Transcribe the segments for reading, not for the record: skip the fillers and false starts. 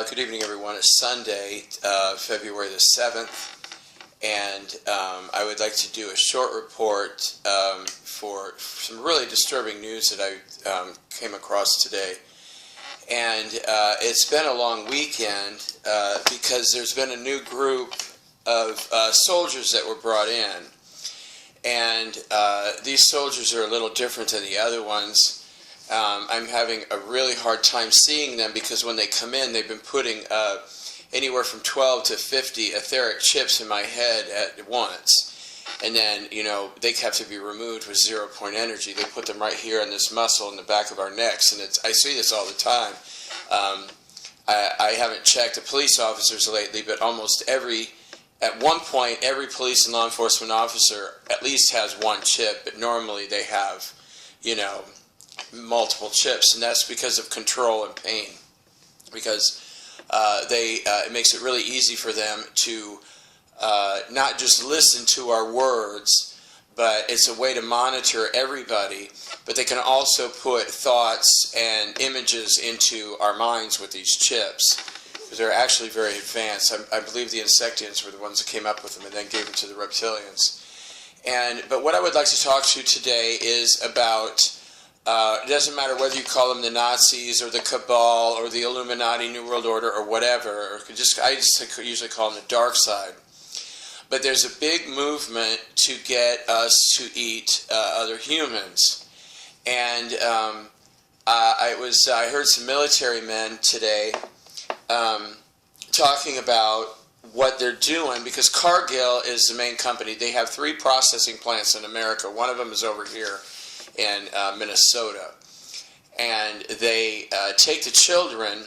Good evening, everyone. It's Sunday, February the 7th, and I would like to do a short report for some really disturbing news that I came across today. And it's been a long weekend because there's been a new group of soldiers that were brought in. And these soldiers are a little different than the other ones. I'm having a really hard time seeing them because when they come in, they've been putting anywhere from 12 to 50 etheric chips in my head at once. And then, you know, they have to be removed with 0-point energy. They put them right here in this muscle in the back of our necks. And I see this all the time. I haven't checked the police officers lately, but at one point, every police and law enforcement officer at least has one chip, but normally they have, you know, multiple chips, and that's because of control and pain. Because it makes it really easy for them to not just listen to our words, but it's a way to monitor everybody. But they can also put thoughts and images into our minds with these chips. They're actually very advanced. I believe the Insectians were the ones that came up with them and then gave them to the reptilians. But what I would like to talk to you today is about, it doesn't matter whether you call them the Nazis or the Cabal or the Illuminati New World Order or whatever, or I just usually call them the dark side. But there's a big movement to get us to eat other humans. And I heard some military men today talking about what they're doing, because Cargill is the main company. They have 3 processing plants in America. One of them is over here in Minnesota. And they take the children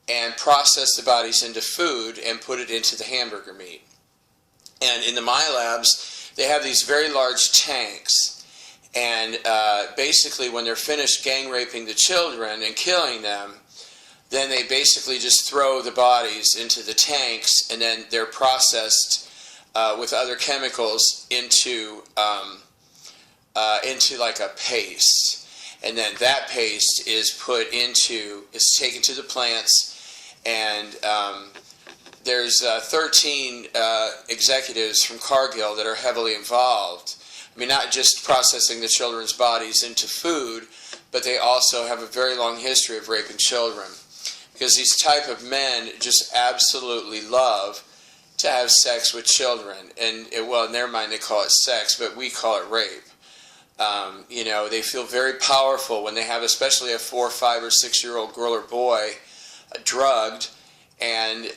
and process the bodies into food and put it into the hamburger meat. And in the MILABS, they have these very large tanks. And basically, when they're finished gang raping the children and killing them, then they basically just throw the bodies into the tanks, and then they're processed with other chemicals into like a paste. And then that paste is taken to the plants, and there's 13 executives from Cargill that are heavily involved. I mean, not just processing the children's bodies into food, but they also have a very long history of raping children. Because these type of men just absolutely love to have sex with children. And, well, in their mind they call it sex, but we call it rape. You know, they feel very powerful when they have especially a 4, 5, or 6-year-old girl or boy drugged, and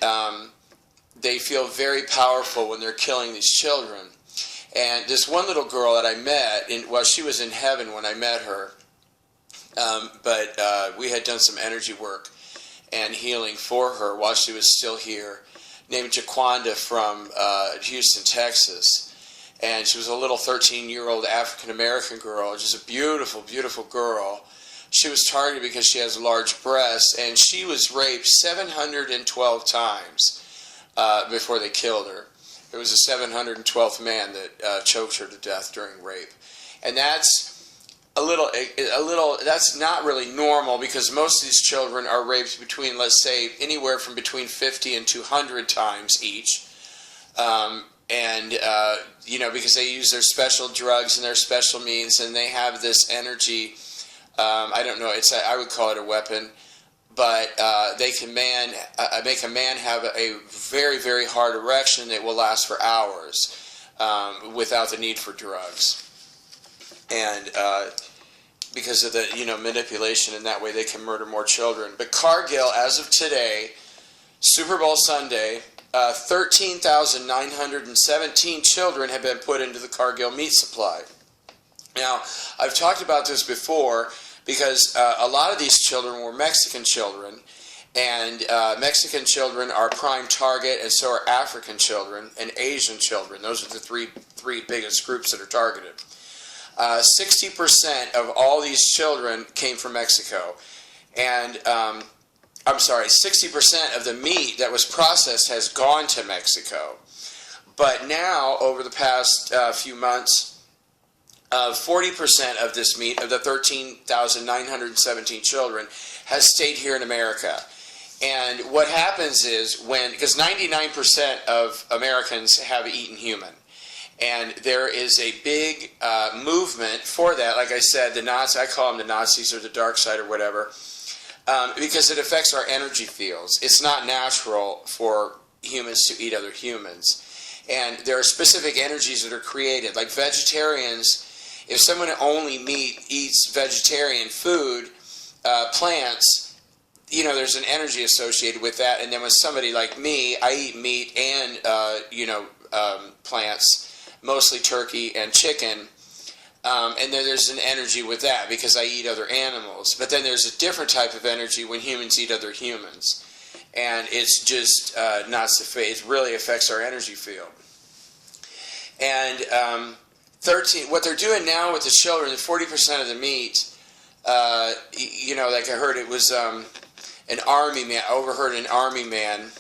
they feel very powerful when they're killing these children. And this one little girl that I met, she was in heaven when I met her, but we had done some energy work and healing for her while she was still here, named Jaquanda from Houston, Texas. And she was a little 13-year-old African-American girl, just a beautiful, beautiful girl. She was targeted because she has large breasts, and she was raped 712 times before they killed her. It was the 712th man that choked her to death during rape. And that's that's not really normal, because most of these children are raped between, let's say, anywhere from between 50 and 200 times each. You know, because they use their special drugs and their special means, and they have this energy. I don't know, I would call it a weapon, but they can make a man have a very, very hard erection that will last for hours without the need for drugs. And because of the, you know, manipulation, and that way they can murder more children. But Cargill, as of today, Super Bowl Sunday, 13,917 children have been put into the Cargill meat supply. Now, I've talked about this before because a lot of these children were Mexican children, and Mexican children are prime target, and so are African children and Asian children. Those are the three biggest groups that are targeted. 60% of all these children came from Mexico, and 60% of the meat that was processed has gone to Mexico. But now, over the past few months, 40% of this meat, of the 13,917 children, has stayed here in America. And what happens is because 99% of Americans have eaten human. And there is a big movement for that. Like I said, the Nazis, I call them the Nazis or the dark side or whatever, because it affects our energy fields. It's not natural for humans to eat other humans. And there are specific energies that are created. Like vegetarians, if someone only eats vegetarian food, plants, there's an energy associated with that. And then with somebody like me, I eat meat and, plants, mostly turkey and chicken. And then there's an energy with that because I eat other animals. But then there's a different type of energy when humans eat other humans. And it's just not sufficient. It really affects our energy field. And what they're doing now with the children, the 40% of the meat, like I heard it was an army man, I overheard an army man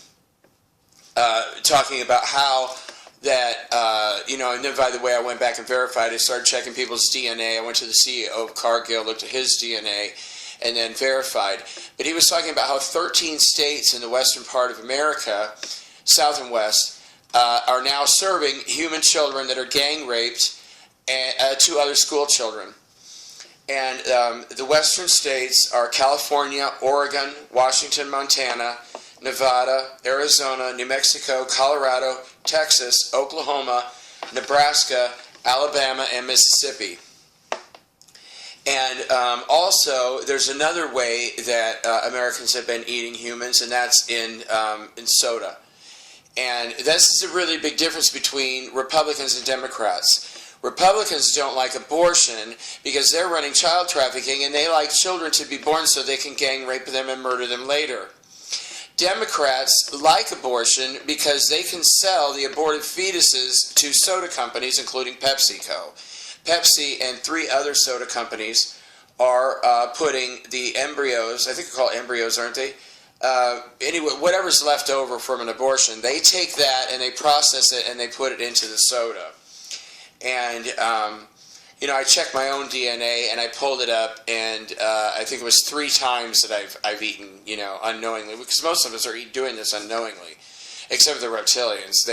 talking about how that, and then by the way, I went back and verified. I started checking people's DNA. I went to the CEO of Cargill, looked at his DNA, and then verified. But he was talking about how 13 states in the western part of America, south and west, are now serving human children that are gang raped to other school children. And the western states are California, Oregon, Washington, Montana, Nevada, Arizona, New Mexico, Colorado, Texas, Oklahoma, Nebraska, Alabama, and Mississippi. And also, there's another way that Americans have been eating humans, and that's in soda. And this is a really big difference between Republicans and Democrats. Republicans don't like abortion because they're running child trafficking, and they like children to be born so they can gang rape them and murder them later. Democrats like abortion because they can sell the aborted fetuses to soda companies, including PepsiCo. Pepsi and 3 other soda companies are putting the embryos, I think they're called embryos, aren't they? Anyway, whatever's left over from an abortion, they take that and they process it and they put it into the soda. And, I checked my own DNA and I pulled it up, and I think it was 3 times that I've eaten, unknowingly, because most of us are doing this unknowingly, except for the reptilians.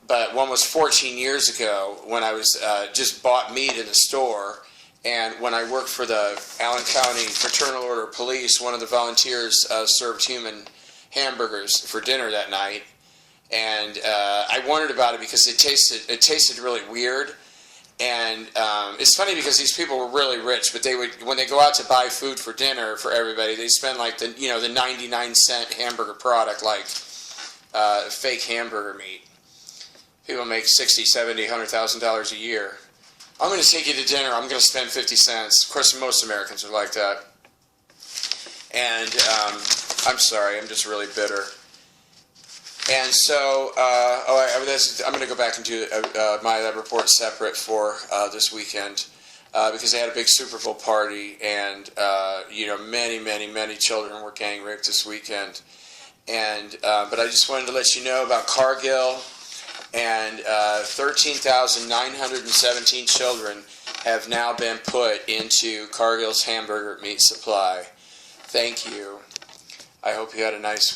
But one was 14 years ago when I was just bought meat in the store. And when I worked for the Allen County Fraternal Order of Police, one of the volunteers served human hamburgers for dinner that night. And I wondered about it because it tasted really weird. And it's funny because these people were really rich, but when they go out to buy food for dinner for everybody, they spend like the 99-cent hamburger product, like fake hamburger meat. People make $60,000, $70,000, $100,000 a year. I'm going to take you to dinner. I'm going to spend 50 cents. Of course, most Americans are like that. And I'm sorry, I'm just really bitter. And so, I'm going to go back and do my lab report separate for this weekend because they had a big Super Bowl party, and many children were gang raped this weekend. And but I just wanted to let you know about Cargill. And 13,917 children have now been put into Cargill's hamburger meat supply. Thank you. I hope you had a nice